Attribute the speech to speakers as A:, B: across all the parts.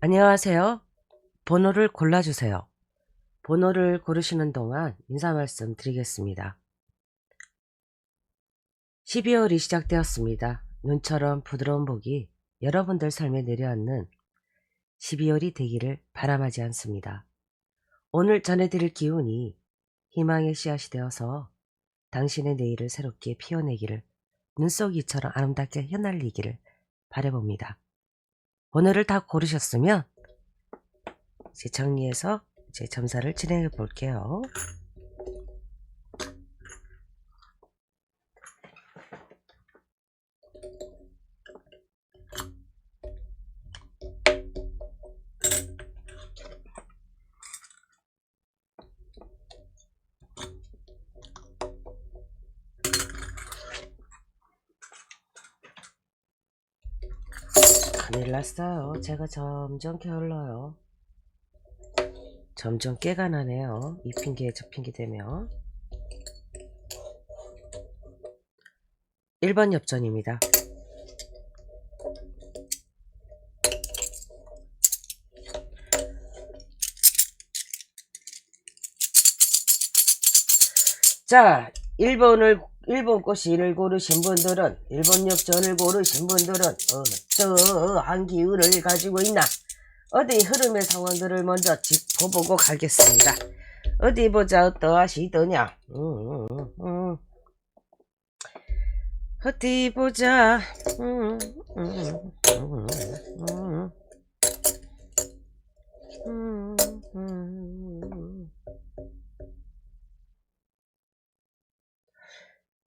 A: 안녕하세요. 번호를 골라주세요. 번호를 고르시는 동안 인사 말씀 드리겠습니다. 12월이 시작되었습니다. 눈처럼 부드러운 복이 여러분들 삶에 내려앉는 12월이 되기를 바람하지 않습니다. 오늘 전해드릴 기운이 희망의 씨앗이 되어서 당신의 내일을 새롭게 피워내기를, 눈속이처럼 아름답게 휘날리기를 바라봅니다. 번호를 다 고르셨으면 이제 정리해서 이제 점사를 진행해 볼게요. 큰일 났어요. 제가 점점 게을러요. 점점 깨가 나네요. 이 핑계 저 핑계 되면. 1번 엽전입니다. 자, 1번 꽃을 고르신 분들은, 1번 엽전을 고르신 분들은 어떠한 기운을 가지고 있나? 어디 흐름의 상황들을 먼저 짚어보고 가겠습니다. 어디 보자. 어떠하시더냐? 어디 보자.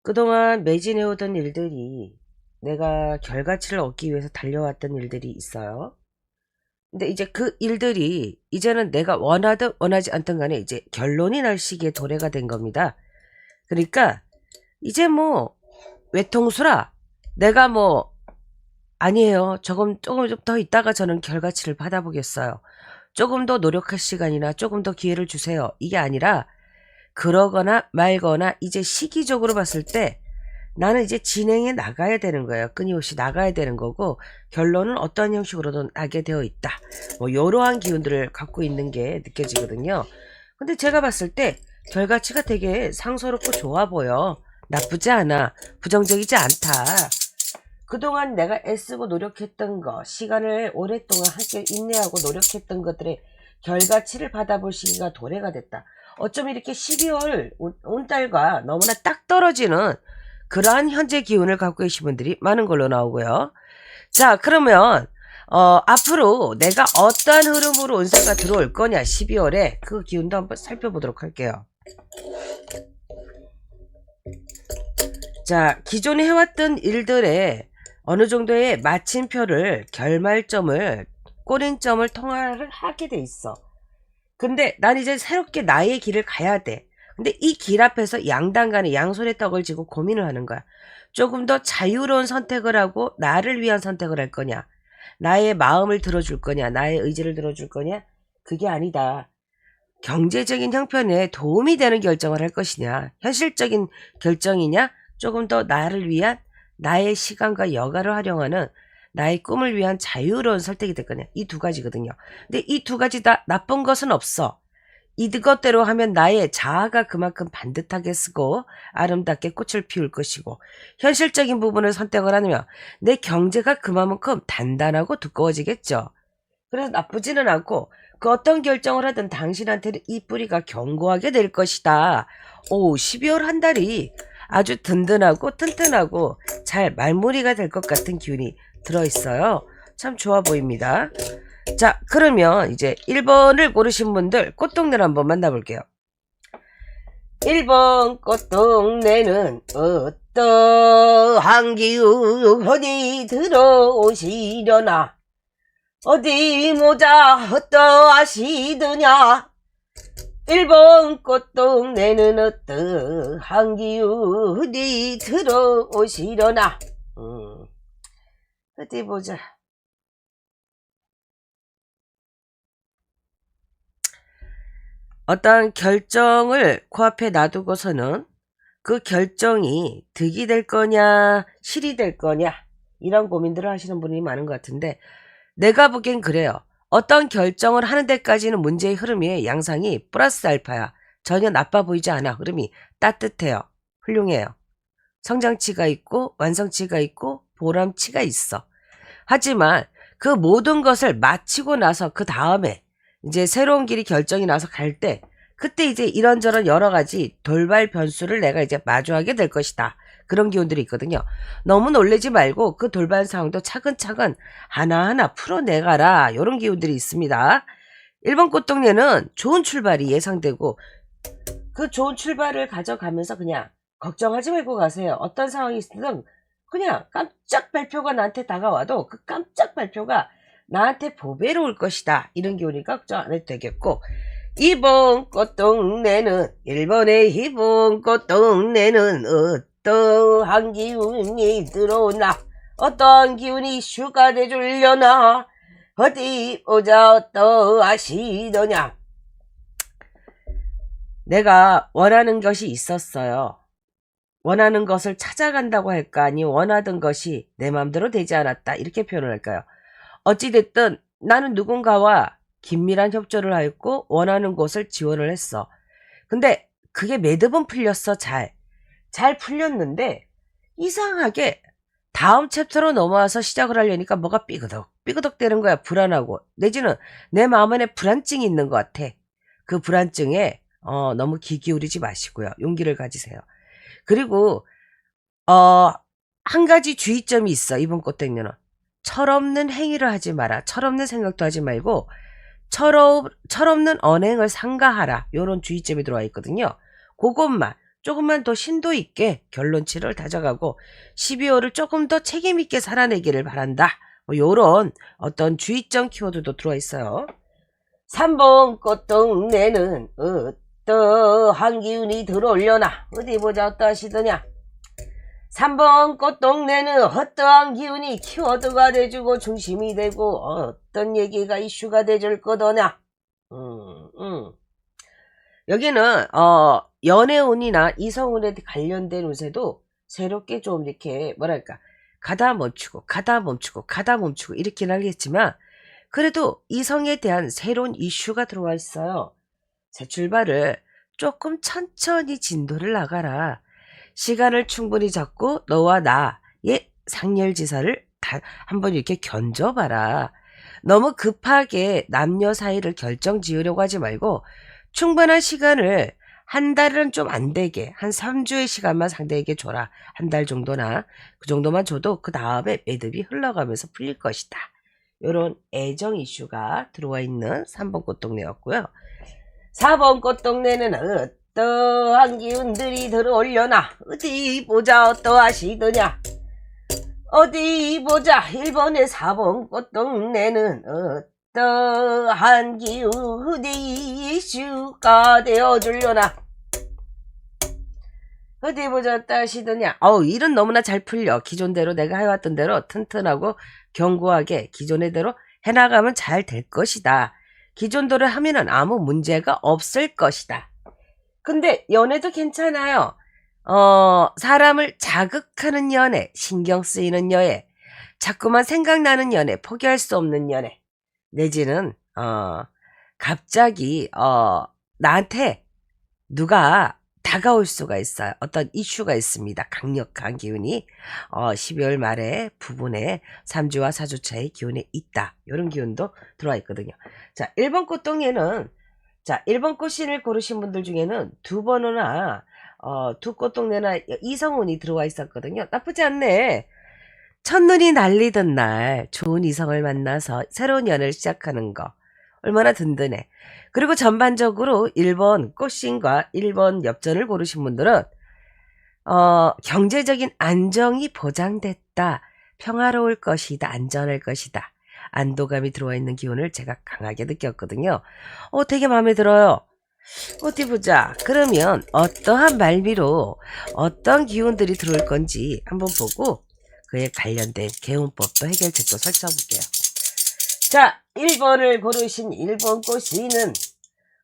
A: 그동안 매진해오던 일들이, 내가 결과치를 얻기 위해서 달려왔던 일들이 있어요. 근데 이제 그 일들이 이제는 내가 원하든 원하지 않든 간에 이제 결론이 날 시기에 도래가 된 겁니다. 그러니까 이제 뭐 외통수라, 내가 뭐 아니에요. 조금 좀 더 있다가 저는 결과치를 받아보겠어요. 조금 더 노력할 시간이나 조금 더 기회를 주세요. 이게 아니라 그러거나 말거나 이제 시기적으로 봤을 때 나는 이제 진행해 나가야 되는 거예요. 끊임없이 나가야 되는 거고, 결론은 어떠한 형식으로든 나게 되어 있다. 뭐 이러한 기운들을 갖고 있는 게 느껴지거든요. 근데 제가 봤을 때 결과치가 되게 상서롭고 좋아 보여. 나쁘지 않아. 부정적이지 않다. 그동안 내가 애쓰고 노력했던 거, 시간을 오랫동안 함께 인내하고 노력했던 것들의 결과치를 받아볼 시기가 도래가 됐다. 어쩜 이렇게 12월 온 달과 너무나 딱 떨어지는 그러한 현재 기운을 갖고 계신 분들이 많은 걸로 나오고요. 자, 그러면 앞으로 내가 어떠한 흐름으로 운세가 들어올 거냐, 12월에 그 기운도 한번 살펴보도록 할게요. 자, 기존에 해왔던 일들에 어느 정도의 마침표를, 결말점을, 꼬린점을 통화를 하게 돼 있어. 근데 난 이제 새롭게 나의 길을 가야 돼. 근데 이 길 앞에서 양당 간에 양손에 떡을 쥐고 고민을 하는 거야. 조금 더 자유로운 선택을 하고 나를 위한 선택을 할 거냐, 나의 마음을 들어줄 거냐, 나의 의지를 들어줄 거냐. 그게 아니다. 경제적인 형편에 도움이 되는 결정을 할 것이냐, 현실적인 결정이냐, 조금 더 나를 위한, 나의 시간과 여가를 활용하는 나의 꿈을 위한 자유로운 선택이 될 거냐. 이 두 가지거든요. 근데 이 두 가지 다 나쁜 것은 없어. 이것대로 하면 나의 자아가 그만큼 반듯하게 쓰고 아름답게 꽃을 피울 것이고, 현실적인 부분을 선택을 하면 내 경제가 그만큼 단단하고 두꺼워지겠죠. 그래서 나쁘지는 않고, 그 어떤 결정을 하든 당신한테는 이 뿌리가 견고하게 될 것이다. 오, 12월 한 달이 아주 든든하고 튼튼하고 잘 말무리가 될 것 같은 기운이 들어있어요. 참 좋아 보입니다. 자, 그러면 이제 1번을 고르신 분들 꽃동네를 한번 만나볼게요. 1번 꽃동네는 어떠한 기운이 들어오시려나? 어디 모자 어떠하시더냐? 1번 꽃동네는 어떠한 기운이 들어오시려나? 어디 보자. 어떤 결정을 코앞에 놔두고서는 그 결정이 득이 될 거냐 실이 될 거냐, 이런 고민들을 하시는 분이 많은 것 같은데, 내가 보기엔 그래요. 어떤 결정을 하는 데까지는 문제의 흐름이 양상이 플러스 알파야. 전혀 나빠 보이지 않아. 흐름이 따뜻해요. 훌륭해요. 성장치가 있고 완성치가 있고 보람치가 있어. 하지만 그 모든 것을 마치고 나서 그 다음에 이제 새로운 길이 결정이 나서 갈 때 그때 이제 이런저런 여러 가지 돌발 변수를 내가 이제 마주하게 될 것이다. 그런 기운들이 있거든요. 너무 놀라지 말고 그 돌발 상황도 차근차근 하나하나 풀어내가라. 이런 기운들이 있습니다. 1번 꽃동네는 좋은 출발이 예상되고 그 좋은 출발을 가져가면서 그냥 걱정하지 말고 가세요. 어떤 상황이 있든 그냥 깜짝 발표가 나한테 다가와도 그 깜짝 발표가 나한테 보배로 올 것이다. 이런 기운이니까 걱정 안 해도 되겠고 2번 꽃동네는 1번의 2번 꽃동네는 어떠한 기운이 들어오나 어떠한 기운이 슈가 돼줄려나 어디 보자 어떠하시더냐. 내가 원하는 것이 있었어요. 원하는 것을 찾아간다고 할까 아니 원하던 것이 내 마음대로 되지 않았다 이렇게 표현을 할까요. 어찌됐든 나는 누군가와 긴밀한 협조를 하였고 원하는 곳을 지원을 했어. 근데 그게 매듭은 풀렸어. 잘 풀렸는데 이상하게 다음 챕터로 넘어와서 시작을 하려니까 뭐가 삐그덕 되는 거야. 불안하고 내지는 내 마음 안에 불안증이 있는 것 같아. 그 불안증에 너무 귀 기울이지 마시고요. 용기를 가지세요. 그리고 한 가지 주의점이 있어. 이번 꽃땡녀는 철없는 행위를 하지 마라. 철없는 생각도 하지 말고 철없는 언행을 삼가하라. 이런 주의점이 들어와 있거든요. 그것만 조금만 더 심도 있게 결론치를 다져가고 12월을 조금 더 책임 있게 살아내기를 바란다. 이런 어떤 주의점 키워드도 들어와 있어요. 3번 꽃동네는 어떠한 기운이 들어올려나 어디 보자 어떠하시더냐. 3번 꽃동네는 어떠한 기운이 키워드가 돼주고 중심이 되고 어떤 얘기가 이슈가 돼줄 거더냐. 여기는 연애운이나 이성운에 관련된 운세도 새롭게 좀 이렇게 뭐랄까 가다 멈추고 이렇게 하겠지만 그래도 이성에 대한 새로운 이슈가 들어와 있어요. 새 출발을 조금 천천히 진도를 나가라. 시간을 충분히 잡고 너와 나의 상렬지사를 한번 이렇게 견뎌봐라. 너무 급하게 남녀 사이를 결정 지으려고 하지 말고 충분한 시간을 한 달은 좀 안 되게 한 3주의 시간만 상대에게 줘라. 한 달 정도나 그 정도만 줘도 그 다음에 매듭이 흘러가면서 풀릴 것이다. 이런 애정 이슈가 들어와 있는 3번 꽃동네였고요. 4번 꽃동네는 어떠한 기운들이 들어올려나 어디 보자 어떠하시더냐. 어디 보자 1번에 4번 꽃동네는 어떠한 기운이 이슈가 되어주려나 어디 보자 어떠하시더냐. 일은 너무나 잘 풀려. 기존대로 내가 해왔던 대로 튼튼하고 견고하게 기존의 대로 해나가면 잘 될 것이다. 기존대로 하면은 아무 문제가 없을 것이다. 근데 연애도 괜찮아요. 사람을 자극하는 연애, 신경 쓰이는 연애, 자꾸만 생각나는 연애, 포기할 수 없는 연애, 내지는 갑자기 나한테 누가 다가올 수가 있어요. 어떤 이슈가 있습니다. 강력한 기운이 12월 말에 부분에 3주와 4주차의 기운에 있다. 이런 기운도 들어와 있거든요. 자, 1번 꽃동에는 1번 꽃신을 고르신 분들 중에는 두 번이나 두 꽃동네나 이성운이 들어와 있었거든요. 나쁘지 않네. 첫눈이 날리던 날 좋은 이성을 만나서 새로운 연애를 시작하는 거 얼마나 든든해. 그리고 전반적으로 1번 꽃신과 1번 엽전을 고르신 분들은 경제적인 안정이 보장됐다. 평화로울 것이다. 안전할 것이다. 안도감이 들어와 있는 기운을 제가 강하게 느꼈거든요. 되게 마음에 들어요. 어디 보자. 그러면 어떠한 말미로 어떤 기운들이 들어올 건지 한번 보고 그에 관련된 개운법도 해결책도 설정해볼게요. 자, 1번을 고르신 1번 꽃이는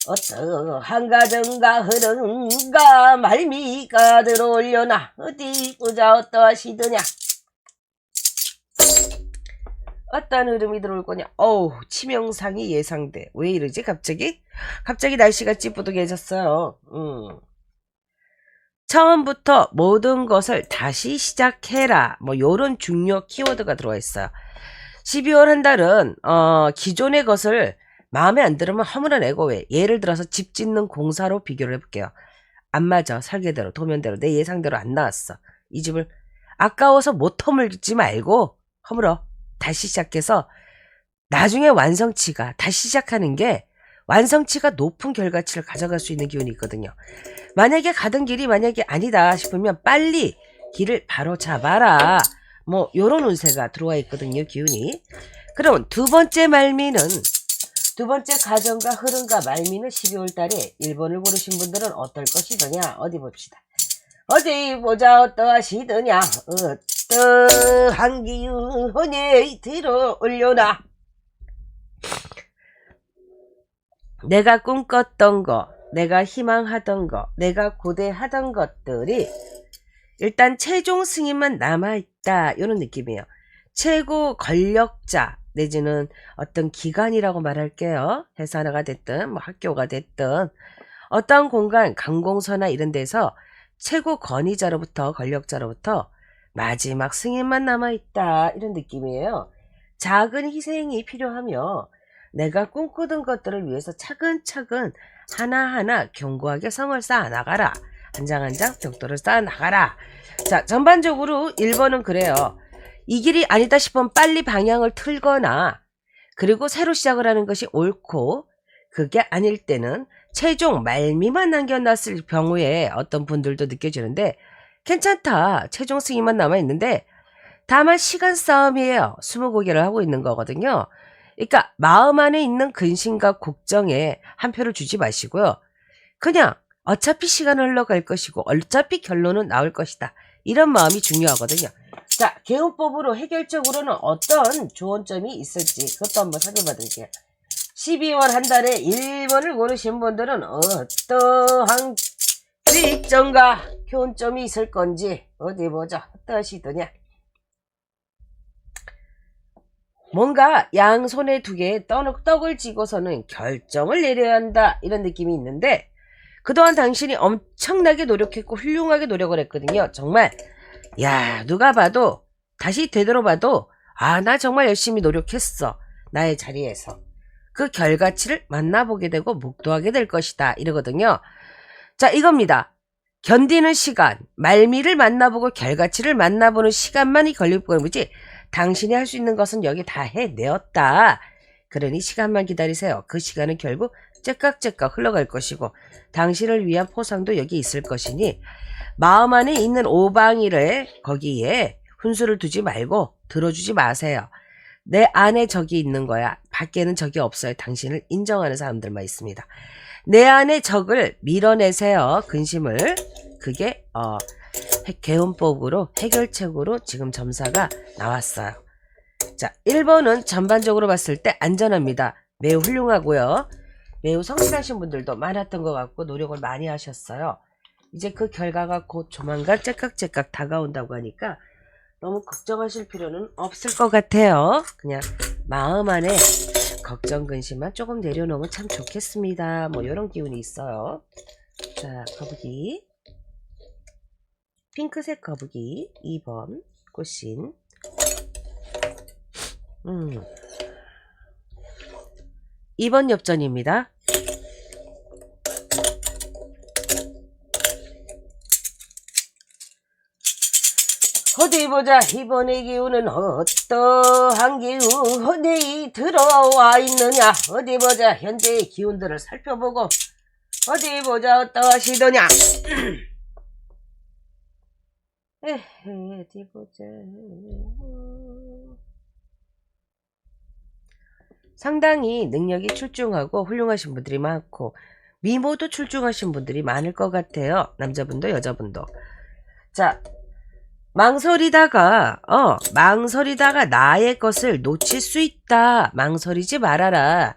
A: 어떠한 가정과 흐름과 말미가 들어올려나 어디 보자 어떠하시더냐. 어떤 흐름이 들어올 거냐. 어우, 치명상이 예상돼. 왜 이러지 갑자기? 갑자기 날씨가 찌뿌둥해졌어요. 처음부터 모든 것을 다시 시작해라. 뭐 요런 중요 키워드가 들어와 있어요. 12월 한 달은 기존의 것을 마음에 안 들으면 허물어내고, 왜 예를 들어서 집 짓는 공사로 비교를 해볼게요. 안 맞아. 설계대로 도면대로 내 예상대로 안 나왔어. 이 집을 아까워서 못 허물지 말고 허물어. 다시 시작해서 나중에 완성치가, 다시 시작하는 게 완성치가 높은 결과치를 가져갈 수 있는 기운이 있거든요. 만약에 가던 길이 만약에 아니다 싶으면 빨리 길을 바로 잡아라. 뭐 요런 운세가 들어와 있거든요. 기운이. 그럼 두 번째 말미는, 두 번째 가정과 흐름과 말미는 12월 달에 1번을 고르신 분들은 어떨 것이더냐. 어디 봅시다. 어디 보자. 어떠하시더냐. 어떠한 기운이 들어올려나. 내가 꿈꿨던 거, 내가 희망하던 거, 내가 고대하던 것들이 일단 최종 승인만 남아있다. 이런 느낌이에요. 최고 권력자 내지는 어떤 기관이라고 말할게요. 회사가 됐든 뭐 학교가 됐든 어떤 공간, 관공서나 이런 데서 최고 권위자로부터, 권력자로부터 마지막 승인만 남아있다. 이런 느낌이에요. 작은 희생이 필요하며 내가 꿈꾸던 것들을 위해서 차근차근 하나하나 견고하게 성을 쌓아 나가라. 한 장 한 장 벽돌을 쌓아 나가라. 자, 전반적으로 1번은 그래요. 이 길이 아니다 싶으면 빨리 방향을 틀거나, 그리고 새로 시작을 하는 것이 옳고, 그게 아닐 때는 최종 말미만 남겨놨을 경우에 어떤 분들도 느껴지는데, 괜찮다. 최종 승인만 남아있는데, 다만 시간 싸움이에요. 스무고개를 하고 있는 거거든요. 그러니까 마음 안에 있는 근심과 걱정에 한 표를 주지 마시고요. 그냥 어차피 시간은 흘러갈 것이고 어차피 결론은 나올 것이다. 이런 마음이 중요하거든요. 자, 개운법으로 해결적으로는 어떤 조언점이 있을지 그것도 한번 살펴봐 드릴게요. 12월 한 달에 1번을 고르신 분들은 어떠한 직정과 교훈점이 있을 건지 어디 보자. 어떠하시더냐. 뭔가 양손에 두 개의 떡을 쥐고서는 결정을 내려야 한다. 이런 느낌이 있는데, 그동안 당신이 엄청나게 노력했고 훌륭하게 노력을 했거든요. 정말 야, 누가 봐도, 다시 되돌아봐도 나 정말 열심히 노력했어. 나의 자리에서. 그 결과치를 만나보게 되고 묵도하게 될 것이다. 이러거든요. 자, 이겁니다. 견디는 시간, 말미를 만나보고 결과치를 만나보는 시간만이 걸릴 뿐이지 당신이 할 수 있는 것은 여기 다 해내었다. 그러니 시간만 기다리세요. 그 시간은 결국 째깍째깍 흘러갈 것이고 당신을 위한 포상도 여기 있을 것이니 마음 안에 있는 오방이를 거기에 훈수를 두지 말고 들어주지 마세요. 내 안에 적이 있는 거야. 밖에는 적이 없어요. 당신을 인정하는 사람들만 있습니다. 내 안에 적을 밀어내세요. 근심을. 그게 개운법으로 해결책으로 지금 점사가 나왔어요. 자, 1번은 전반적으로 봤을 때 안전합니다. 매우 훌륭하고요. 매우 성실하신 분들도 많았던 것 같고 노력을 많이 하셨어요. 이제 그 결과가 곧 조만간 째깍째깍 다가온다고 하니까 너무 걱정하실 필요는 없을 것 같아요. 그냥 마음 안에 걱정 근심만 조금 내려놓으면 참 좋겠습니다. 뭐 이런 기운이 있어요. 자, 거북이, 핑크색 거북이 2번 꽃신. 2번 엽전입니다. 어디 보자. 이번의 기운은 어떠한 기운이 들어와 있느냐. 어디 보자. 현재의 기운들을 살펴보고 어디 보자. 어떠하시더냐. 어디 보자. 상당히 능력이 출중하고 훌륭하신 분들이 많고 미모도 출중하신 분들이 많을 것 같아요. 남자분도 여자분도. 자, 망설이다가 나의 것을 놓칠 수 있다. 망설이지 말아라.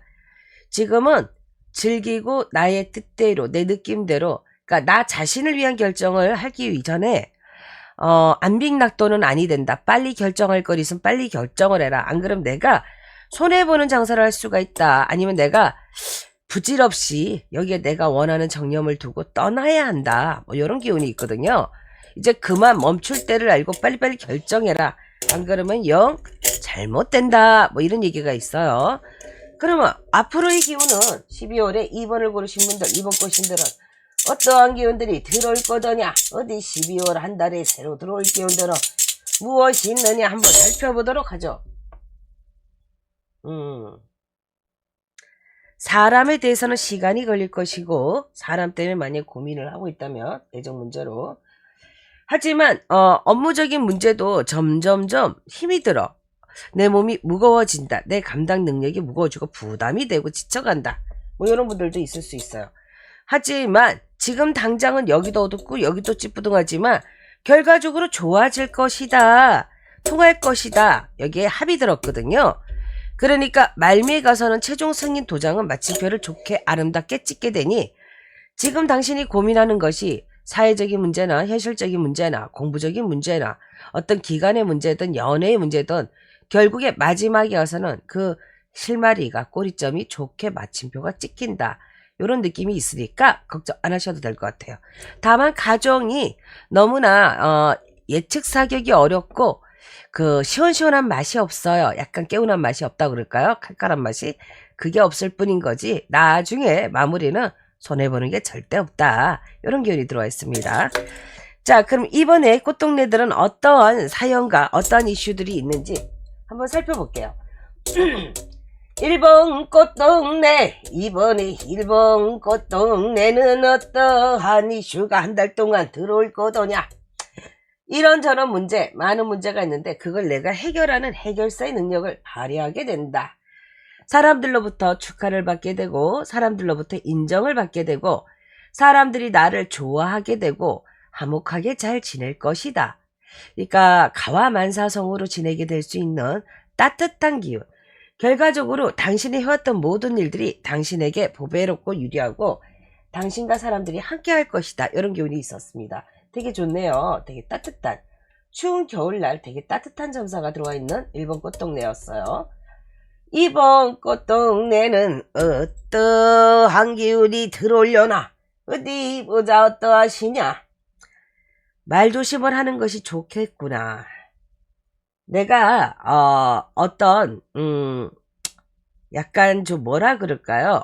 A: 지금은 즐기고 나의 뜻대로, 내 느낌대로, 그러니까 나 자신을 위한 결정을 하기 이전에 안빅낙도는 아니 된다. 빨리 결정할 거 있으면 빨리 결정을 해라. 안 그럼 내가 손해보는 장사를 할 수가 있다. 아니면 내가 부질없이 여기에 내가 원하는 정념을 두고 떠나야 한다. 뭐 이런 기운이 있거든요. 이제 그만 멈출 때를 알고 빨리빨리 결정해라. 안 그러면 영 잘못된다. 뭐 이런 얘기가 있어요. 그러면 앞으로의 기운은 12월에 2번을 고르신 분들, 2번 꼬신들은 어떠한 기운들이 들어올 거더냐? 어디 12월 한 달에 새로 들어올 기운들은 무엇이 있느냐? 한번 살펴보도록 하죠. 사람에 대해서는 시간이 걸릴 것이고, 사람 때문에 만약 고민을 하고 있다면 애정 문제로, 하지만 업무적인 문제도 점점점 힘이 들어. 내 몸이 무거워진다. 내 감당 능력이 무거워지고 부담이 되고 지쳐간다. 뭐 이런 분들도 있을 수 있어요. 하지만 지금 당장은 여기도 어둡고 여기도 찌뿌둥하지만 결과적으로 좋아질 것이다. 통할 것이다. 여기에 합이 들었거든요. 그러니까 말미에 가서는 최종 승인 도장은 마침표를 좋게 아름답게 찍게 되니 지금 당신이 고민하는 것이 사회적인 문제나 현실적인 문제나 공부적인 문제나 어떤 기간의 문제든 연애의 문제든 결국에 마지막에 와서는 그 실마리가 꼬리점이 좋게 마침표가 찍힌다. 이런 느낌이 있으니까 걱정 안 하셔도 될 것 같아요. 다만 가정이 너무나 예측 사격이 어렵고 그 시원시원한 맛이 없어요. 약간 개운한 맛이 없다 그럴까요? 칼칼한 맛이. 그게 없을 뿐인 거지 나중에 마무리는 손해보는 게 절대 없다. 이런 기운이 들어와 있습니다. 자, 그럼 이번에 꽃동네들은 어떠한 사연과 어떠한 이슈들이 있는지 한번 살펴볼게요. 1번 꽃동네, 이번에 1번 꽃동네는 어떠한 이슈가 한 달 동안 들어올 거더냐. 이런저런 문제, 많은 문제가 있는데 그걸 내가 해결하는 해결사의 능력을 발휘하게 된다. 사람들로부터 축하를 받게 되고 사람들로부터 인정을 받게 되고 사람들이 나를 좋아하게 되고 화목하게 잘 지낼 것이다. 그러니까 가와만사성으로 지내게 될 수 있는 따뜻한 기운. 결과적으로 당신이 해왔던 모든 일들이 당신에게 보배롭고 유리하고 당신과 사람들이 함께 할 것이다. 이런 기운이 있었습니다. 되게 좋네요. 되게 따뜻한 추운 겨울날 되게 따뜻한 점사가 들어와 있는 1번 꽃동네였어요. 2번 꽃동네는 어떠한 기운이 들어오려나? 어디 보자 어떠하시냐? 말조심을 하는 것이 좋겠구나. 내가 약간 좀 뭐라 그럴까요?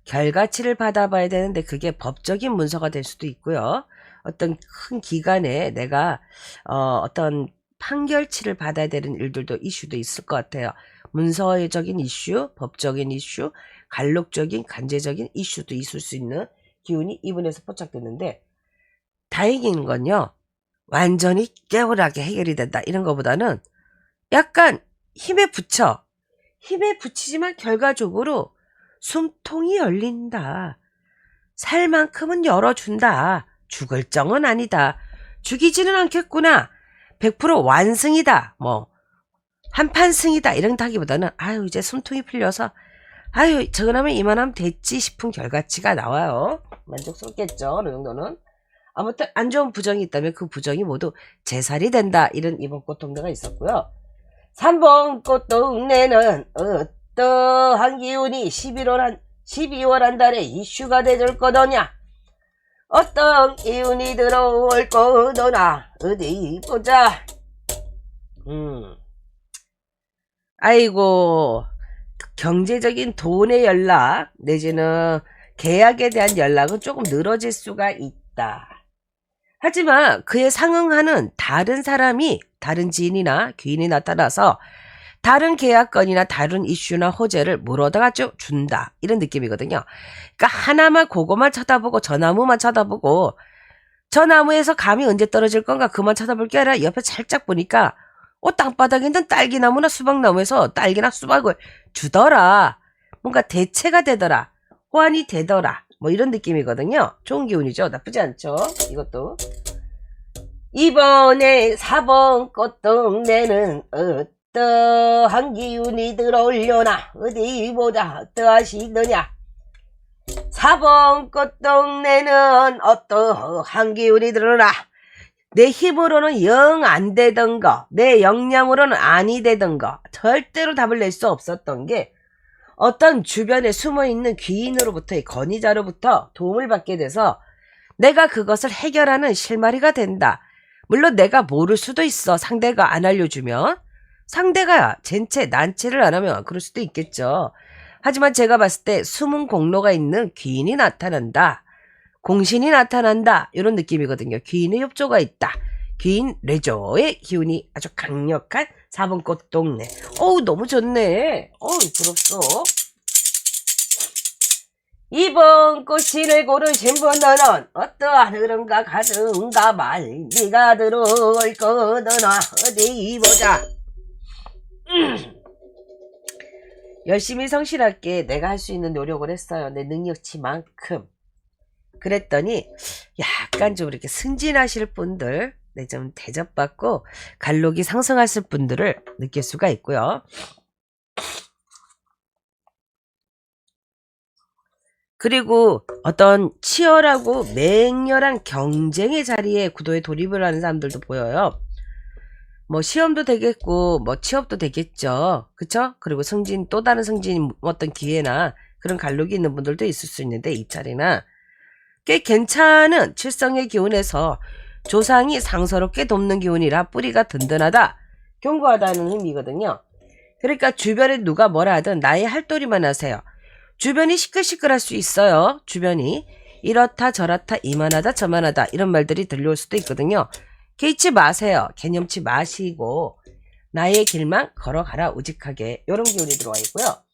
A: 결과치를 받아봐야 되는데 그게 법적인 문서가 될 수도 있고요. 어떤 큰 기관에 내가 어떤 판결치를 받아야 되는 일들도 이슈도 있을 것 같아요. 문서적인 이슈, 법적인 이슈, 간록적인 간제적인 이슈도 있을 수 있는 기운이 이분에서 포착됐는데 다행인 건요. 완전히 깨울하게 해결이 된다. 이런 것보다는 약간 힘에 붙이지만 결과적으로 숨통이 열린다. 살 만큼은 열어준다. 죽을 정은 아니다. 죽이지는 않겠구나. 100% 완승이다. 뭐 한판승이다. 이런 타기보다는 아유 이제 숨통이 풀려서 아유 저거라면 이만하면 됐지 싶은 결과치가 나와요. 만족스럽겠죠. 어느 정도는. 아무튼 안 좋은 부정이 있다면 그 부정이 모두 재살이 된다. 이런 이번 꽃동네가 있었고요. 3번 꽃동네는 어떠한 기운이 12월 한 달에 이슈가 되줄 거더냐. 어떤 기운이 들어올 거더나. 어디 보자. 아이고 경제적인 돈의 연락 내지는 계약에 대한 연락은 조금 늘어질 수가 있다. 하지만 그에 상응하는 다른 사람이 다른 지인이나 귀인이 나타나서 다른 계약건이나 다른 이슈나 호재를 물어다가 준다. 이런 느낌이거든요. 그러니까 하나만 그거만 쳐다보고 저 나무만 쳐다보고 저 나무에서 감이 언제 떨어질 건가 그만 쳐다볼 게 아니라 옆에 살짝 보니까 땅바닥에 있는 딸기나무나 수박나무에서 딸기나 수박을 주더라. 뭔가 대체가 되더라. 호환이 되더라. 뭐 이런 느낌이거든요. 좋은 기운이죠. 나쁘지 않죠. 이것도. 이번에 4번 꽃동네는 어떠한 기운이 들어오려나. 어디 보자 어떠하시더냐. 4번 꽃동네는 어떠한 기운이 들어오나. 내 힘으로는 영 안 되던 거, 내 역량으로는 아니 되던 거, 절대로 답을 낼 수 없었던 게 어떤 주변에 숨어있는 귀인으로부터의 권위자로부터 도움을 받게 돼서 내가 그것을 해결하는 실마리가 된다. 물론 내가 모를 수도 있어. 상대가 안 알려주면. 상대가 젠체, 난체를 안 하면 그럴 수도 있겠죠. 하지만 제가 봤을 때 숨은 공로가 있는 귀인이 나타난다. 공신이 나타난다. 이런 느낌이거든요. 귀인의 협조가 있다. 귀인 레조의 기운이 아주 강력한 4번 꽃 동네. 어우, 너무 좋네. 어우, 부럽소. 2번 꽃신을 고르신 분들은 어떠한 흐름과 가슴과 말미가 들어올 거더나 어디 보자. 열심히 성실하게 내가 할 수 있는 노력을 했어요. 내 능력치만큼. 그랬더니 약간 좀 이렇게 승진하실 분들, 좀 대접받고 갈록이 상승하실 분들을 느낄 수가 있고요. 그리고 어떤 치열하고 맹렬한 경쟁의 자리에 구도에 돌입을 하는 사람들도 보여요. 뭐 시험도 되겠고 뭐 취업도 되겠죠. 그쵸? 그리고 승진, 또 다른 승진 어떤 기회나 그런 갈록이 있는 분들도 있을 수 있는데, 입자리나 꽤 괜찮은 칠성의 기운에서 조상이 상서롭게 돕는 기운이라 뿌리가 든든하다, 견고하다는 의미거든요. 그러니까 주변에 누가 뭐라 하든 나의 할도리만 하세요. 주변이 시끌시끌할 수 있어요. 주변이 이렇다 저렇다 이만하다 저만하다 이런 말들이 들려올 수도 있거든요. 개의치 마세요. 개념치 마시고 나의 길만 걸어가라, 우직하게. 이런 기운이 들어와 있고요.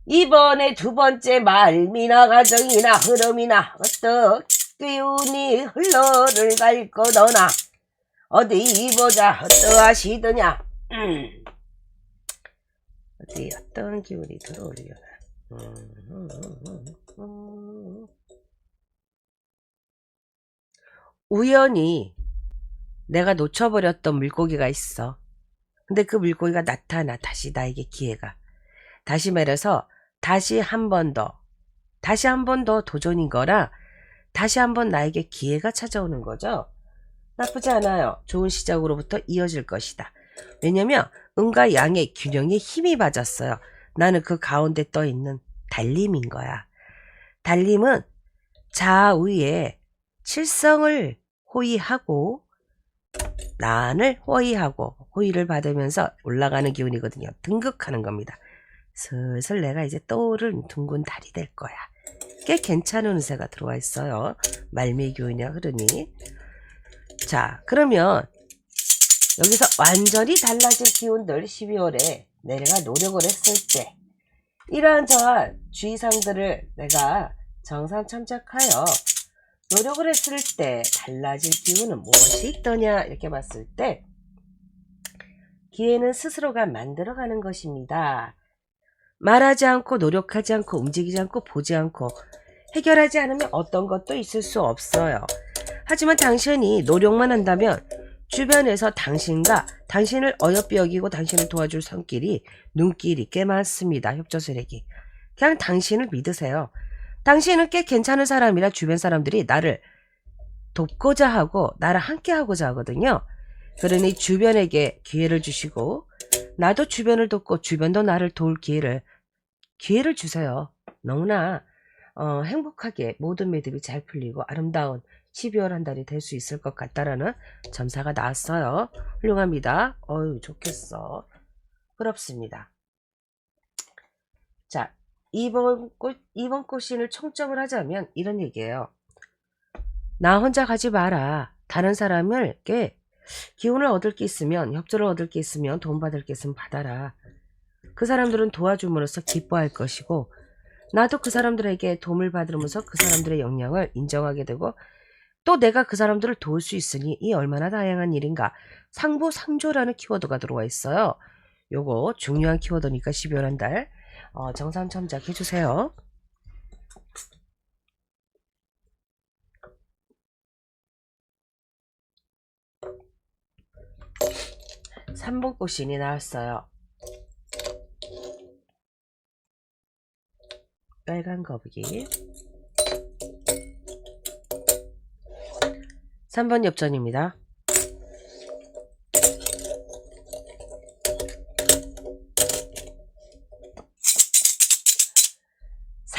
A: 이번에 두 번째 말미나 가정이나 흐름이나 어떤 기운이 흘러를 갈 거더나 어디 보자. 어떠하시더냐. 어디 어떤 기운이 들어오려나. 우연히 내가 놓쳐버렸던 물고기가 있어. 근데 그 물고기가 나타나. 다시 나에게 기회가. 다시 말해서 다시 한 번 더 도전인 거라 다시 한번 나에게 기회가 찾아오는 거죠. 나쁘지 않아요. 좋은 시작으로부터 이어질 것이다. 왜냐면 음과 양의 균형에 힘이 빠졌어요. 나는 그 가운데 떠있는 달림인 거야. 달림은 좌우에 칠성을 호위하고 난을 호위하고 호위를 받으면서 올라가는 기운이거든요. 등극하는 겁니다. 슬슬 내가 이제 떠오른 둥근 달이 될 거야. 꽤 괜찮은 운세가 들어와 있어요. 말미 기운이 흐르니. 자, 그러면 여기서 완전히 달라질 기운들 12월에 내가 노력을 했을 때 이러한저한 주의사항들을 내가 정상 참작하여 노력을 했을 때 달라질 기운은 무엇이 있더냐, 이렇게 봤을 때 기회는 스스로가 만들어가는 것입니다. 말하지 않고 노력하지 않고 움직이지 않고 보지 않고 해결하지 않으면 어떤 것도 있을 수 없어요. 하지만 당신이 노력만 한다면 주변에서 당신과 당신을 어여삐 여기고 당신을 도와줄 손길이, 눈길이 꽤 많습니다. 협조세력이. 그냥 당신을 믿으세요. 당신은 꽤 괜찮은 사람이라 주변 사람들이 나를 돕고자 하고 나를 함께 하고자 하거든요. 그러니 주변에게 기회를 주시고 나도 주변을 돕고 주변도 나를 도울 기회를 주세요. 너무나 행복하게 모든 매듭이 잘 풀리고 아름다운 12월 한 달이 될 수 있을 것 같다라는 점사가 나왔어요. 훌륭합니다. 어유 좋겠어. 부럽습니다. 자, 이번 꽃신을 총점을 하자면 이런 얘기예요. 나 혼자 가지 마라. 다른 사람을게 기운을 얻을 게 있으면, 협조를 얻을 게 있으면, 도움받을 게 있으면 받아라. 그 사람들은 도와줌으로써 기뻐할 것이고 나도 그 사람들에게 도움을 받으면서 그 사람들의 역량을 인정하게 되고 또 내가 그 사람들을 도울 수 있으니 이 얼마나 다양한 일인가. 상부상조라는 키워드가 들어와 있어요. 요거 중요한 키워드니까 12월 한 달 정상 참작해주세요. 3번 꽃신이 나왔어요. 빨간 거북이. 3번 엽전입니다.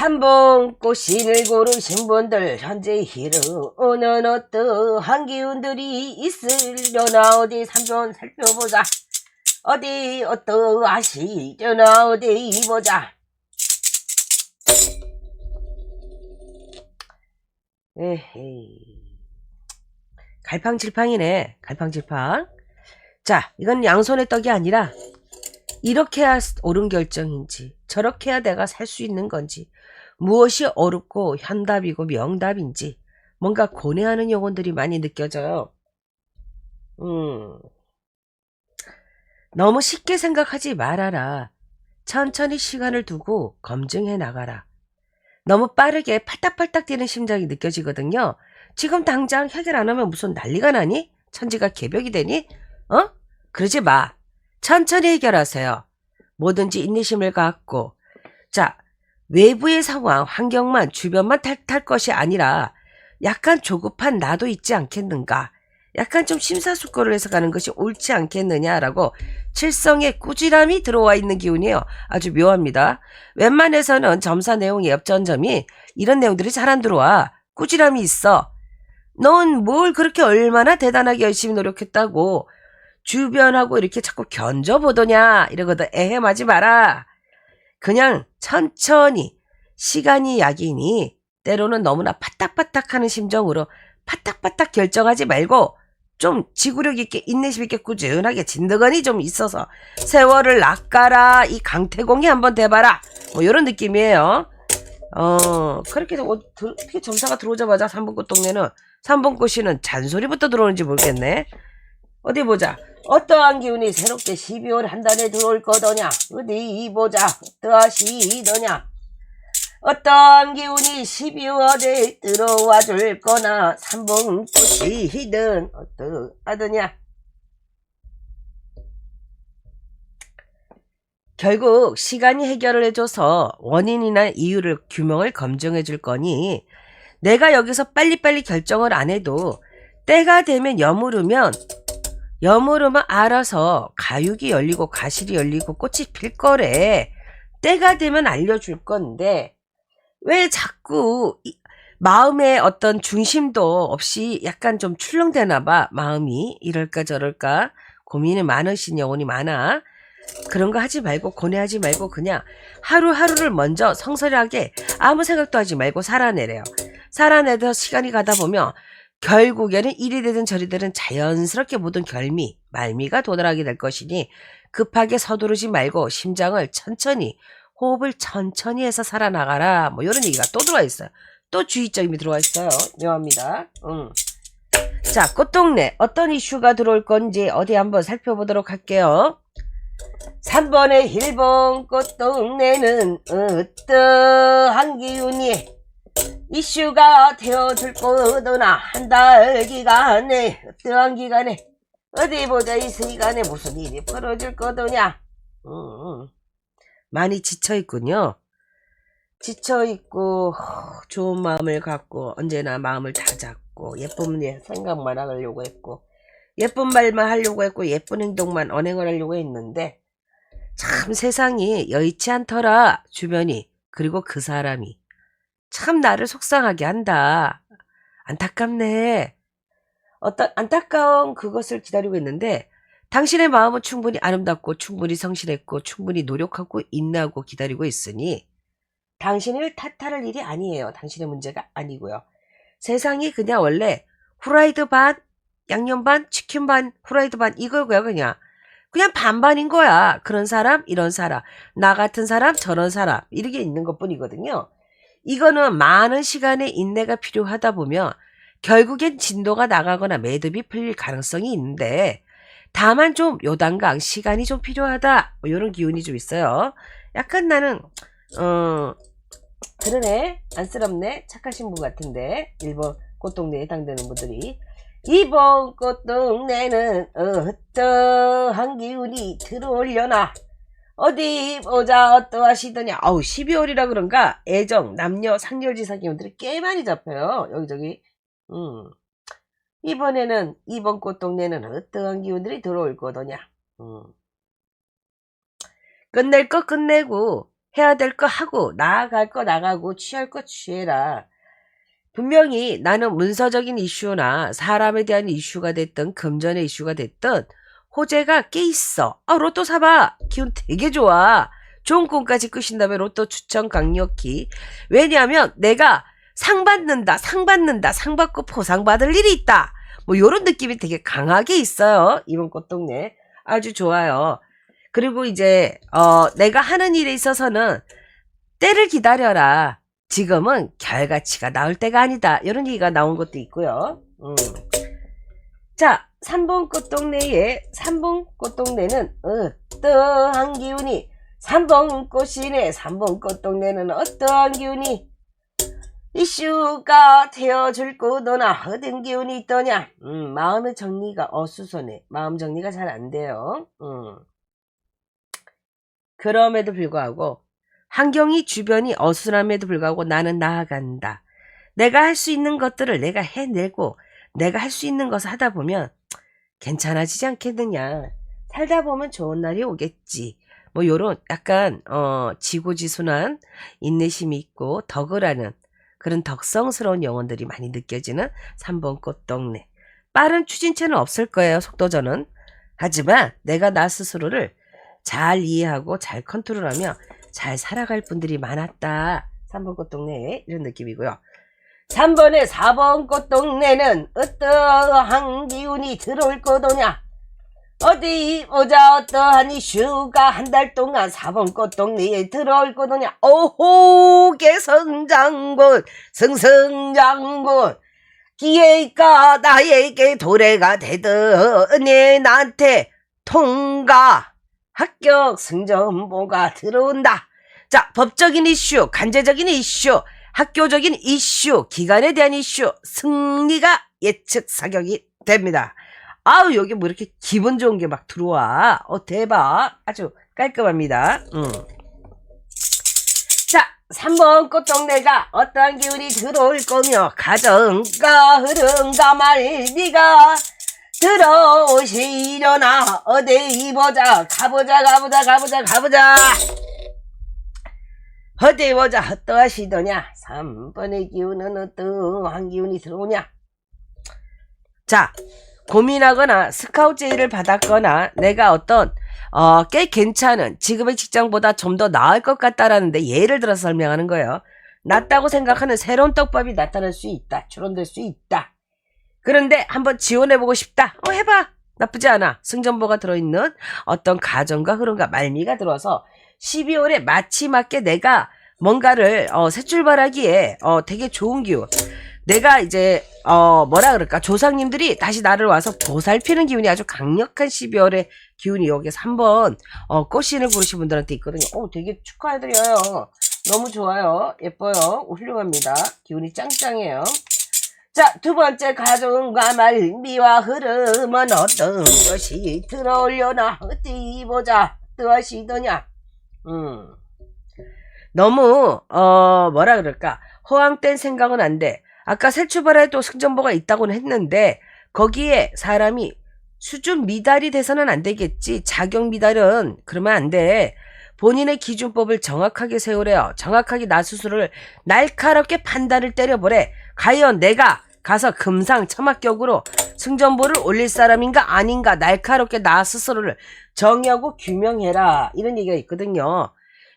A: 3번꽃신을 고르신 분들 현재 흐르는 어떠한 기운들이 있으려나 어디 3번 살펴보자. 어디 어떠하시려나 어디 보자. 에헤이, 갈팡질팡이네. 갈팡질팡. 자, 이건 양손의 떡이 아니라 이렇게 해야 옳은 결정인지 저렇게 해야 내가 살 수 있는 건지 무엇이 어렵고 현답이고 명답인지 뭔가 고뇌하는 영혼들이 많이 느껴져요. 너무 쉽게 생각하지 말아라. 천천히 시간을 두고 검증해 나가라. 너무 빠르게 팔딱팔딱 뛰는 심장이 느껴지거든요. 지금 당장 해결 안 하면 무슨 난리가 나니? 천지가 개벽이 되니? 그러지 마. 천천히 해결하세요. 뭐든지 인내심을 갖고. 자, 외부의 상황, 환경만, 주변만 탈 것이 아니라 약간 조급한 나도 있지 않겠는가. 약간 좀 심사숙고를 해서 가는 것이 옳지 않겠느냐라고 칠성에 꾸지람이 들어와 있는 기운이에요. 아주 묘합니다. 웬만해서는 점사 내용의 엽전점이 이런 내용들이 잘 안 들어와. 꾸지람이 있어. 넌 뭘 그렇게 얼마나 대단하게 열심히 노력했다고 주변하고 이렇게 자꾸 견져보더냐 이러거든. 에헴하지 마라. 그냥 천천히 시간이 약이니 때로는 너무나 파딱파딱하는 심정으로 파딱파딱 결정하지 말고 좀 지구력 있게 인내심 있게 꾸준하게 진드건이 좀 있어서 세월을 낚아라. 이 강태공이 한번 대봐라. 뭐 이런 느낌이에요. 그렇게 어떻게 점사가 들어오자마자 3번 꽃 동네는 3번 꽃이는 잔소리부터 들어오는지 모르겠네. 어디 보자. 어떠한 기운이 새롭게 12월 한 달에 들어올 거더냐. 어디 보자. 어떠하시더냐. 어떠한 기운이 12월에 들어와 줄 거나 3번 꽃이든 어떠하더냐. 결국 시간이 해결을 해줘서 원인이나 이유를 규명을 검증해 줄 거니 내가 여기서 빨리빨리 결정을 안 해도 때가 되면 여무르면 알아서 가육이 열리고 가실이 열리고 꽃이 필 거래. 때가 되면 알려줄 건데 왜 자꾸 마음의 어떤 중심도 없이 약간 좀 출렁대나 봐. 마음이 이럴까 저럴까 고민이 많으신 영혼이 많아. 그런 거 하지 말고 고뇌하지 말고 그냥 하루하루를 먼저 성실하게 아무 생각도 하지 말고 살아내래요. 살아내서 시간이 가다 보면 결국에는 이리 되든 저리 되든 자연스럽게 모든 결미, 말미가 도달하게 될 것이니 급하게 서두르지 말고 심장을 천천히, 호흡을 천천히 해서 살아나가라. 뭐 이런 얘기가 또 들어와 있어요. 또 주의점이 들어와 있어요. 묘합니다. 자, 꽃동네 어떤 이슈가 들어올 건지 어디 한번 살펴보도록 할게요. 3번의 1번 꽃동네는 어떠한 기운이 이슈가 되어줄 거더나 한 달 기간에 어떠한 기간에 어디 보자. 이 시간에 무슨 일이 벌어질 거더냐. 많이 지쳐있군요. 지쳐있고 좋은 마음을 갖고 언제나 마음을 다잡고 예쁜 생각만 하려고 했고 예쁜 말만 하려고 했고 예쁜 행동만 언행을 하려고 했는데 참 세상이 여의치 않더라. 주변이 그리고 그 사람이 참 나를 속상하게 한다. 안타깝네. 어떤 안타까운 그것을 기다리고 있는데 당신의 마음은 충분히 아름답고 충분히 성실했고 충분히 노력하고 인내하고 기다리고 있으니 당신을 탓할 일이 아니에요. 당신의 문제가 아니고요. 세상이 그냥 원래 후라이드 반, 양념 반, 치킨 반, 후라이드 반 이거고요. 그냥 반반인 거야. 그런 사람, 이런 사람, 나 같은 사람, 저런 사람 이렇게 있는 것뿐이거든요. 이거는 많은 시간의 인내가 필요하다 보면 결국엔 진도가 나가거나 매듭이 풀릴 가능성이 있는데 다만 좀 요단강 시간이 좀 필요하다. 뭐 이런 기운이 좀 있어요. 약간 나는 그러네. 안쓰럽네. 착하신 분 같은데 1번 꽃동네에 해당되는 분들이 2번 꽃동네는 어떠한 기운이 들어오려나. 어디 보자. 어떠하시더냐. 12월이라 그런가 애정, 남녀, 상렬지사 기운들이 꽤 많이 잡혀요. 여기저기. 이번에는 2번 꽃동네는 어떠한 기운들이 들어올 거더냐. 끝낼 거 끝내고 해야 될 거 하고 나아갈 거 나가고 취할 거 취해라. 분명히 나는 문서적인 이슈나 사람에 대한 이슈가 됐든 금전의 이슈가 됐든 호재가 꽤 있어. 로또 사봐. 기운 되게 좋아. 좋은 꿈까지 꾸신 다음에 로또 추천 강력히. 왜냐하면 내가 상 받는다, 상 받고 포상 받을 일이 있다. 뭐 요런 느낌이 되게 강하게 있어요. 이번 꽃동네. 아주 좋아요. 그리고 이제 내가 하는 일에 있어서는 때를 기다려라. 지금은 결과치가 나올 때가 아니다. 이런 얘기가 나온 것도 있고요. 자, 3번 꽃동네는 어떠한 기운이 3번 꽃이네. 3번 꽃동네는 어떠한 기운이 이슈가 되어줄 거도나 어떤 기운이 있더냐. 마음의 정리가 어수선해. 마음 정리가 잘 안 돼요. 그럼에도 불구하고 환경이 주변이 어수선함에도 불구하고 나는 나아간다. 내가 할 수 있는 것들을 내가 해내고 내가 할 수 있는 것을 하다 보면 괜찮아지지 않겠느냐. 살다 보면 좋은 날이 오겠지. 뭐 요런 약간 지고지순한 인내심이 있고 덕을 하는 그런 덕성스러운 영혼들이 많이 느껴지는 3번 꽃동네. 빠른 추진체는 없을 거예요. 속도전은. 하지만 내가 나 스스로를 잘 이해하고 잘 컨트롤하며 잘 살아갈 분들이 많았다. 3번 꽃동네 이런 느낌이고요. 3번에 4번 꽃동네는 어떠한 기운이 들어올 거더냐. 어디 보자. 어떠한 이슈가 한 달 동안 4번 꽃동네에 들어올 거더냐. 오호 개성장군 승승장군 기회가 나에게 도래가 되더니 나한테 통과 합격 승전보가 들어온다. 자, 법적인 이슈, 간제적인 이슈, 학교적인 이슈, 기간에 대한 이슈, 승리가 예측 사격이 됩니다. 아우, 여기 뭐 이렇게 기분 좋은 게 막 들어와. 대박. 아주 깔끔합니다. 자, 3번 꽃동네가 어떠한 기운이 들어올 거며 가정과 흐름과 말미가 들어오시려나. 어디 보자. 가보자. 어디 보자. 어떠하시더냐. 3번의 기운은 어떠한 기운이 들어오냐. 자, 고민하거나 스카우트 제의를 받았거나 내가 어떤 꽤 괜찮은 지금의 직장보다 좀 더 나을 것 같다라는데 예를 들어서 설명하는 거예요. 낫다고 생각하는 새로운 떡밥이 나타날 수 있다. 출원될 수 있다. 그런데 한번 지원해보고 싶다. 해봐. 나쁘지 않아. 승전보가 들어있는 어떤 가정과 흐름과 말미가 들어와서 12월에 마치 맞게 내가 뭔가를 새 출발하기에 되게 좋은 기운. 내가 이제 뭐라 그럴까, 조상님들이 다시 나를 와서 보살피는 기운이 아주 강력한 12월의 기운이 여기서 한번 꽃신을 부르신 분들한테 있거든요. 되게 축하해드려요. 너무 좋아요. 예뻐요. 훌륭합니다. 기운이 짱짱해요. 자, 두 번째, 가정과 말미와 흐름은 어떤 것이 들어오려나. 어디 보자. 어떠하시더냐. 너무 뭐라 그럴까, 허황된 생각은 안 돼. 아까 새 출발에도 승전보가 있다고는 했는데 거기에 사람이 수준 미달이 돼서는 안 되겠지. 자격 미달은 그러면 안 돼. 본인의 기준법을 정확하게 세우래요. 정확하게 나 스스로를 날카롭게 판단을 때려보래. 과연 내가 가서 금상첨화격으로 승전보를 올릴 사람인가 아닌가 날카롭게 나 스스로를 정의하고 규명해라. 이런 얘기가 있거든요.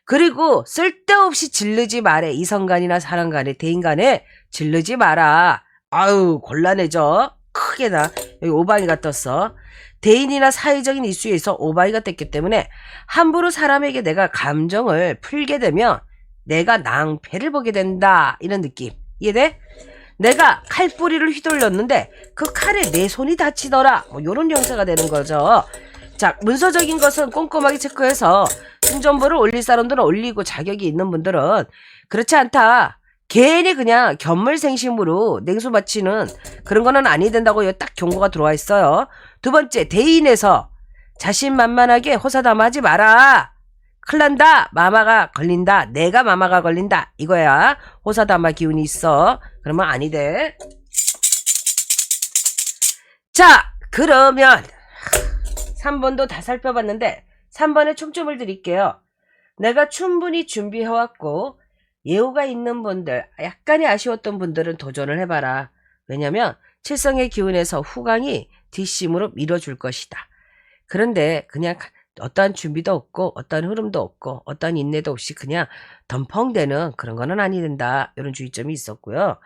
A: 그리고 쓸데없이 질르지 말해. 이성간이나 사람간에 대인간에 질르지 마라. 아유 곤란해져. 크게나 여기 오방이가 떴어. 대인이나 사회적인 이슈에서 오방이가 떴기 때문에 함부로 사람에게 내가 감정을 풀게 되면 내가 낭패를 보게 된다. 이런 느낌. 이해돼? 내가 칼뿌리를 휘둘렀는데 그 칼에 내 손이 다치더라. 요런 형태가 되는 거죠. 자, 문서적인 것은 꼼꼼하게 체크해서 승전보를 올릴 사람들은 올리고 자격이 있는 분들은 그렇지 않다. 괜히 그냥 견물생심으로 냉수 바치는 그런 거는 아니 된다고 딱 경고가 들어와 있어요. 두 번째, 대인에서 자신만만하게 호사담하지 마라. 큰일 난다. 마마가 걸린다. 내가 마마가 걸린다. 이거야. 호사담아 기운이 있어. 그러면 아니 돼. 자, 그러면 3번도 다 살펴봤는데 3번에 총점을 드릴게요. 내가 충분히 준비해왔고 예우가 있는 분들, 약간의 아쉬웠던 분들은 도전을 해봐라. 왜냐면 칠성의 기운에서 후광이 뒷심으로 밀어줄 것이다. 그런데 그냥 어떠한 준비도 없고 어떠한 흐름도 없고 어떠한 인내도 없이 그냥 덤펑대는 그런 거는 아니 된다. 이런 주의점이 있었고요.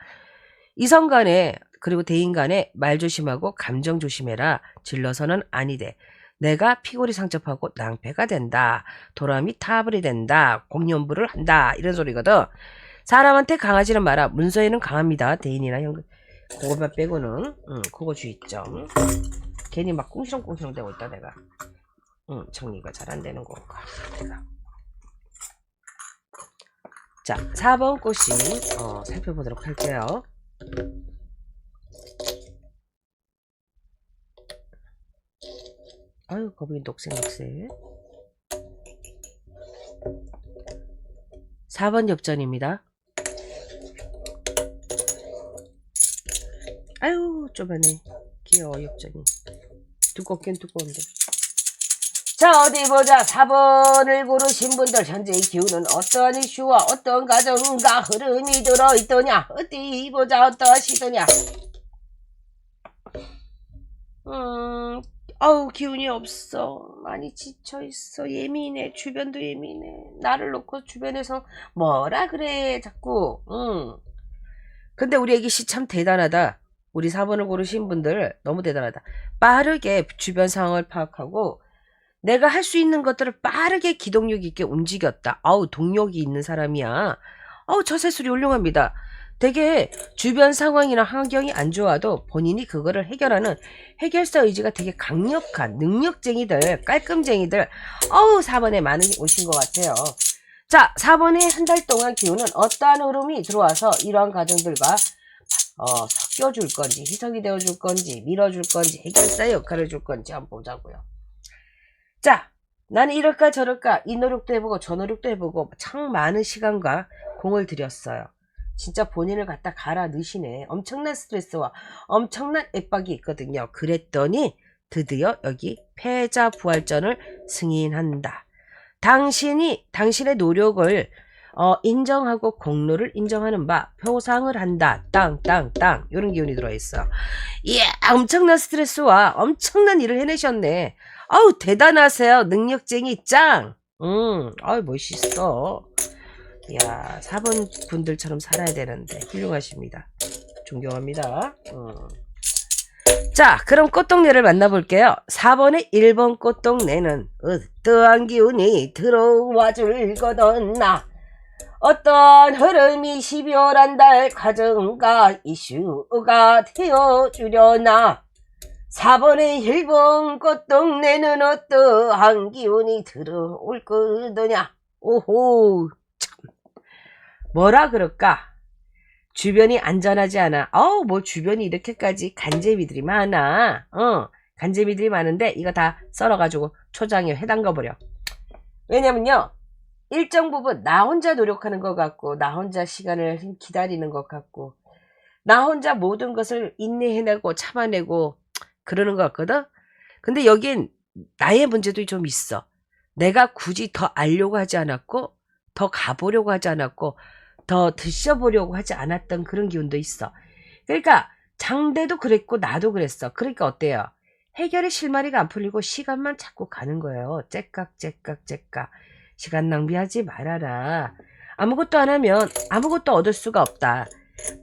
A: 이성 간에 그리고 대인 간에 말 조심하고 감정 조심해라. 질러서는 아니 돼. 내가 피골이 상접하고 낭패가 된다. 도람이 타불이 된다. 공연부를 한다. 이런 소리거든. 사람한테 강하지는 마라. 문서에는 강합니다. 대인이나 형 그거만 빼고는 그거 주의점. 괜히 막 꽁시렁꽁시렁 대고 있다 내가. 정리가 잘 안 되는 건가 내가. 자 4번 꽃이 살펴보도록 할게요. 아유 거북이 녹색 4번 엽전입니다. 아유 좁아네. 귀여워 엽전이. 두껍긴 두꺼운데. 자 어디 보자. 4번을 고르신 분들 현재의 기운은 어떠한 이슈와 어떤 가정과 흐름이 들어있더냐. 어디 보자 어떠하시더냐. 아우 기운이 없어. 많이 지쳐있어. 예민해. 주변도 예민해. 나를 놓고 주변에서 뭐라 그래 자꾸. 근데 우리 애기씨 참 대단하다. 우리 4번을 고르신 분들 너무 대단하다. 빠르게 주변 상황을 파악하고 내가 할 수 있는 것들을 빠르게 기동력 있게 움직였다. 아우 동력이 있는 사람이야. 아우 저 새술이 훌륭합니다. 되게 주변 상황이나 환경이 안 좋아도 본인이 그거를 해결하는 해결사 의지가 되게 강력한 능력쟁이들, 깔끔쟁이들. 어우 4번에 많이 오신 것 같아요. 자 4번에 한 달 동안 기운은 어떠한 흐름이 들어와서 이러한 가정들과 섞여줄 건지 희석이 되어줄 건지 밀어줄 건지 해결사의 역할을 줄 건지 한번 보자고요. 자 나는 이럴까 저럴까 이 노력도 해보고 저 노력도 해보고 참 많은 시간과 공을 들였어요. 진짜 본인을 갖다 갈아 넣으시네. 엄청난 스트레스와 엄청난 압박이 있거든요. 그랬더니 드디어 여기 패자부활전을 승인한다. 당신의 노력을 인정하고 공로를 인정하는 바 표상을 한다. 땅땅땅 이런 기운이 들어있어. 이야 엄청난 스트레스와 엄청난 일을 해내셨네. 아우 대단하세요. 능력쟁이 짱. 아우 멋있어. 이야 4번 분들처럼 살아야 되는데 훌륭하십니다. 존경합니다. 자 그럼 꽃동네를 만나볼게요. 4번의 1번 꽃동네는 어떠한 기운이 들어와 줄 거던나. 어떤 흐름이 12월 한 달 가정과 이슈가 되어주려나. 4번의 1번 꽃동네는 어떠한 기운이 들어올 거더냐. 오호 참 뭐라 그럴까. 주변이 안전하지 않아. 뭐 주변이 이렇게까지 간제비들이 많아. 간제비들이 많은데 이거 다 썰어가지고 초장에 해담가 버려. 왜냐면요 일정 부분 나 혼자 노력하는 것 같고 나 혼자 시간을 기다리는 것 같고 나 혼자 모든 것을 인내해내고 참아내고 그러는 것 같거든. 근데 여긴 나의 문제도 좀 있어. 내가 굳이 더 알려고 하지 않았고 더 가보려고 하지 않았고 더 드셔보려고 하지 않았던 그런 기운도 있어. 그러니까 장대도 그랬고 나도 그랬어. 그러니까 어때요? 해결의 실마리가 안 풀리고 시간만 자꾸 가는 거예요. 째깍 시간 낭비하지 말아라. 아무것도 안 하면 아무것도 얻을 수가 없다.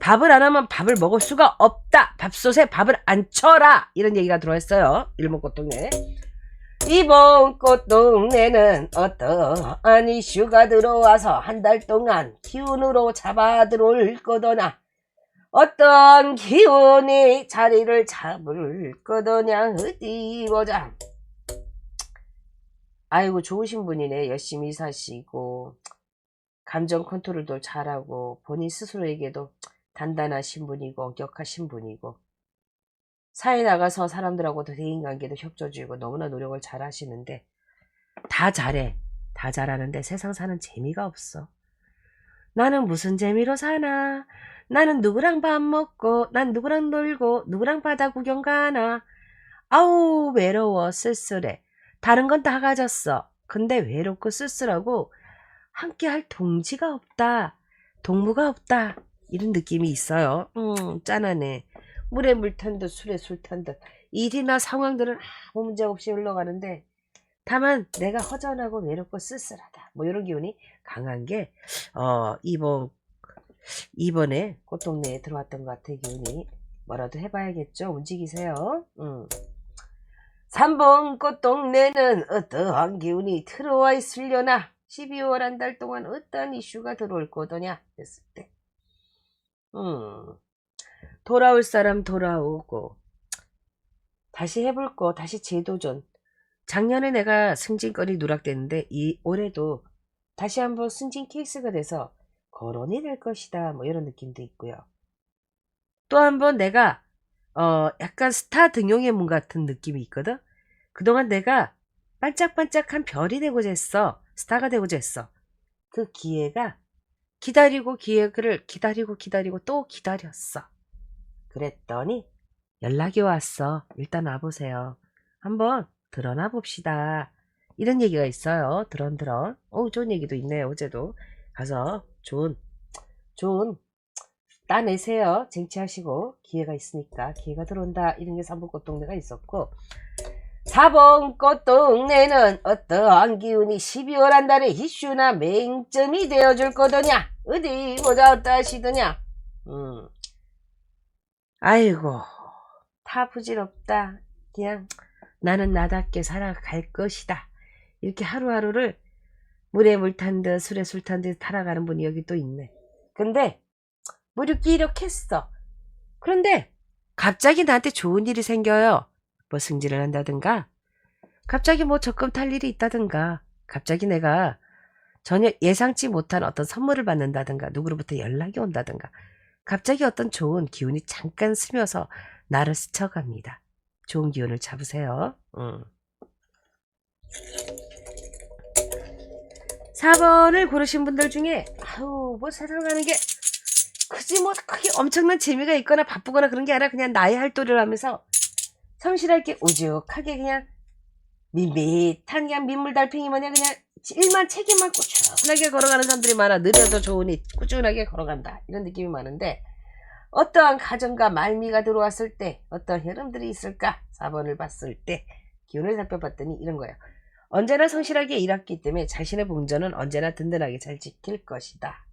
A: 밥을 안 하면 밥을 먹을 수가 없다. 밥솥에 밥을 안 쳐라. 이런 얘기가 들어있어요. 1번 꽃동네. 2번 꽃동네는 어떠한 이슈가 들어와서 한 달 동안 기운으로 잡아 들어올 거더나. 어떤 기운이 자리를 잡을 거더냐. 어디 보자. 아이고 좋으신 분이네. 열심히 사시고 감정 컨트롤도 잘하고 본인 스스로에게도 단단하신 분이고 엄격하신 분이고 사회 나가서 사람들하고도 대인관계도 협조주고 너무나 노력을 잘 하시는데 다 잘해. 다 잘하는데 세상 사는 재미가 없어. 나는 무슨 재미로 사나. 나는 누구랑 밥 먹고 난 누구랑 놀고 누구랑 바다 구경 가나. 아우 외로워 쓸쓸해. 다른 건 다 가졌어. 근데 외롭고 쓸쓸하고 함께할 동지가 없다. 동무가 없다. 이런 느낌이 있어요. 짠하네. 물에 물 탄 듯 술에 술 탄 듯. 일이나 상황들은 아무 문제 없이 흘러가는데 다만 내가 허전하고 외롭고 쓸쓸하다. 뭐 이런 기운이 강한 게 이번에 꽃동네에 들어왔던 것 같아. 기운이 뭐라도 해봐야겠죠. 움직이세요. 3번 꽃동네는 어떠한 기운이 들어와 있으려나. 12월 한 달 동안 어떤 이슈가 들어올 거더냐 했을 때 돌아올 사람 돌아오고 다시 해볼 거 다시 재도전. 작년에 내가 승진거리 누락됐는데 올해도 다시 한번 승진 케이스가 돼서 거론이 될 것이다. 뭐 이런 느낌도 있고요. 또 한번 내가 약간 스타 등용의 문 같은 느낌이 있거든. 그동안 내가 반짝반짝한 별이 되고자 했어. 스타가 되고자 했어. 그 기회가 기회를 기다리고 또 기다렸어. 그랬더니 연락이 왔어. 일단 와보세요. 한번 드러나 봅시다. 이런 얘기가 있어요. 드런. 좋은 얘기도 있네요. 어제도 가서 좋은 따내세요. 쟁취하시고 기회가 있으니까 기회가 들어온다. 이런 게 3번 꽃동네가 있었고 4번 꽃동네는 어떠한 기운이 12월 한 달에 이슈나 맹점이 되어줄 거더냐. 어디 보자 어떠하시더냐. 아이고 다 부질없다. 그냥 나는 나답게 살아갈 것이다. 이렇게 하루하루를 물에 물 탄 듯 술에 술 탄 듯 살아가는 분이 여기 또 있네. 근데 무력기력했어. 그런데 갑자기 나한테 좋은 일이 생겨요. 뭐 승진을 한다든가 갑자기 뭐 적금 탈 일이 있다든가 갑자기 내가 전혀 예상치 못한 어떤 선물을 받는다든가 누구로부터 연락이 온다든가 갑자기 어떤 좋은 기운이 잠깐 스며서 나를 스쳐갑니다. 좋은 기운을 잡으세요. 4번을 고르신 분들 중에 뭐 세상 가는 게 그지 뭐 크게 엄청난 재미가 있거나 바쁘거나 그런 게 아니라 그냥 나의 할도리를 하면서 성실하게 오죽하게 그냥 밋밋한 그냥 민물달팽이 마냥 그냥 일만 책임만 꾸준하게 걸어가는 사람들이 많아. 느려도 좋으니 꾸준하게 걸어간다. 이런 느낌이 많은데 어떠한 가정과 말미가 들어왔을 때 어떤 흐름들이 있을까? 4번을 봤을 때 기운을 살펴봤더니 이런 거예요. 언제나 성실하게 일했기 때문에 자신의 봉전은 언제나 든든하게 잘 지킬 것이다.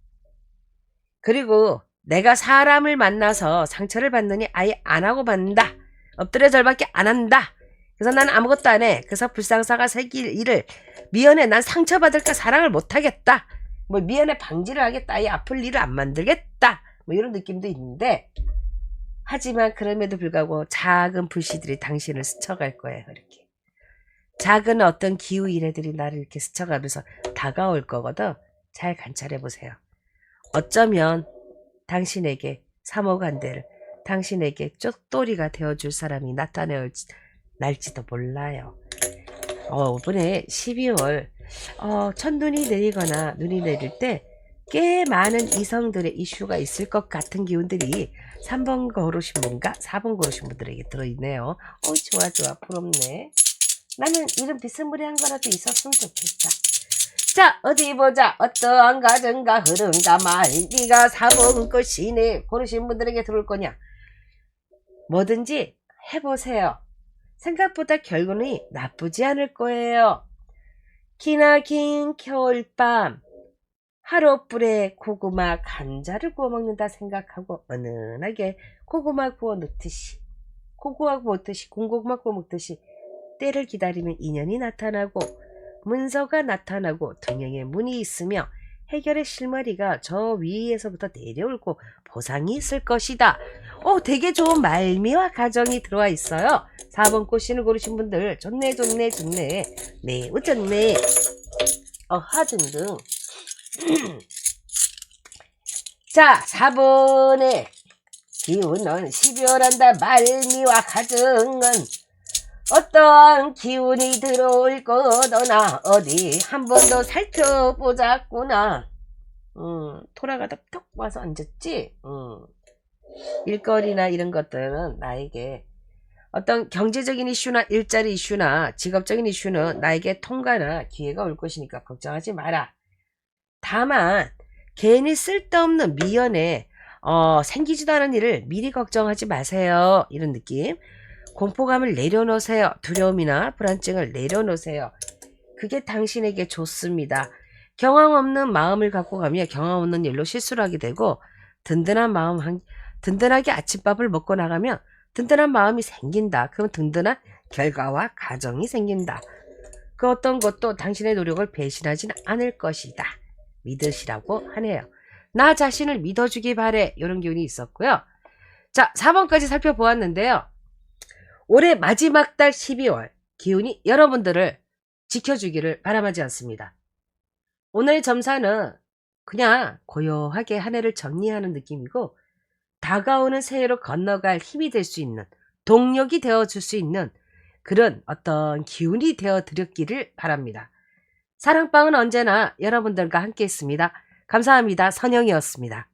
A: 그리고 내가 사람을 만나서 상처를 받느니 아예 안 하고 받는다. 엎드려 절밖에 안 한다. 그래서 난 아무것도 안 해. 그래서 불상사가 생길 일을 미연에 난 상처받을까 사랑을 못하겠다. 뭐 미연에 방지를 하겠다. 아예 아플 일을 안 만들겠다. 뭐 이런 느낌도 있는데 하지만 그럼에도 불구하고 작은 불씨들이 당신을 스쳐갈 거예요. 이렇게 작은 어떤 기후 일애들이 나를 이렇게 스쳐가면서 다가올 거거든. 잘 관찰해 보세요. 어쩌면 당신에게 3억 한 대를 당신에게 쪽돌이가 되어줄 사람이 날지도 몰라요. 이번에 12월 첫눈이 내리거나 눈이 내릴 때 꽤 많은 이성들의 이슈가 있을 것 같은 기운들이 3번 고르신 분과 4번 고르신 분들에게 들어있네요. 좋아 부럽네. 나는 이런 비스무리한 거라도 있었으면 좋겠다. 자 어디 보자. 어떠한 가정과 흐름과 말기가 4번 것이네. 고르신 분들에게 들어올 거냐. 뭐든지 해보세요. 생각보다 결과는 나쁘지 않을 거예요. 기나긴 겨울밤 하룻불에 고구마 감자를 구워 먹는다 생각하고 은은하게 고구마 구워 넣듯이 군고구마 구워 먹듯이 때를 기다리면 인연이 나타나고 문서가 나타나고 등행에 문이 있으며 해결의 실마리가 저 위에서부터 내려오고 보상이 있을 것이다. 되게 좋은 말미와 가정이 들어와 있어요. 4번 꽃신을 고르신 분들 좋네. 매우 좋네. 하등등. 자 4번의 기운은 12월 한 달 말미와 가정은 어떠한 기운이 들어올 거더나 어디 한 번 더 살펴보자꾸나. 돌아가다 톡 와서 앉았지. 일거리나 이런 것들은 나에게 어떤 경제적인 이슈나 일자리 이슈나 직업적인 이슈는 나에게 통과나 기회가 올 것이니까 걱정하지 마라. 다만 괜히 쓸데없는 미연에 생기지도 않은 일을 미리 걱정하지 마세요. 이런 느낌. 공포감을 내려놓으세요. 두려움이나 불안증을 내려놓으세요. 그게 당신에게 좋습니다. 경험 없는 마음을 갖고 가며 경험 없는 일로 실수를 하게 되고 든든하게 아침밥을 먹고 나가면 든든한 마음이 생긴다. 그럼 든든한 결과와 가정이 생긴다. 그 어떤 것도 당신의 노력을 배신하진 않을 것이다. 믿으시라고 하네요. 나 자신을 믿어주기 바래. 이런 기운이 있었고요. 자, 4번까지 살펴보았는데요. 올해 마지막 달 12월 기운이 여러분들을 지켜주기를 바람하지 않습니다. 오늘 점사는 그냥 고요하게 한 해를 정리하는 느낌이고 다가오는 새해로 건너갈 힘이 될 수 있는, 동력이 되어줄 수 있는 그런 어떤 기운이 되어드렸기를 바랍니다. 사랑방은 언제나 여러분들과 함께 있습니다. 감사합니다. 선영이었습니다.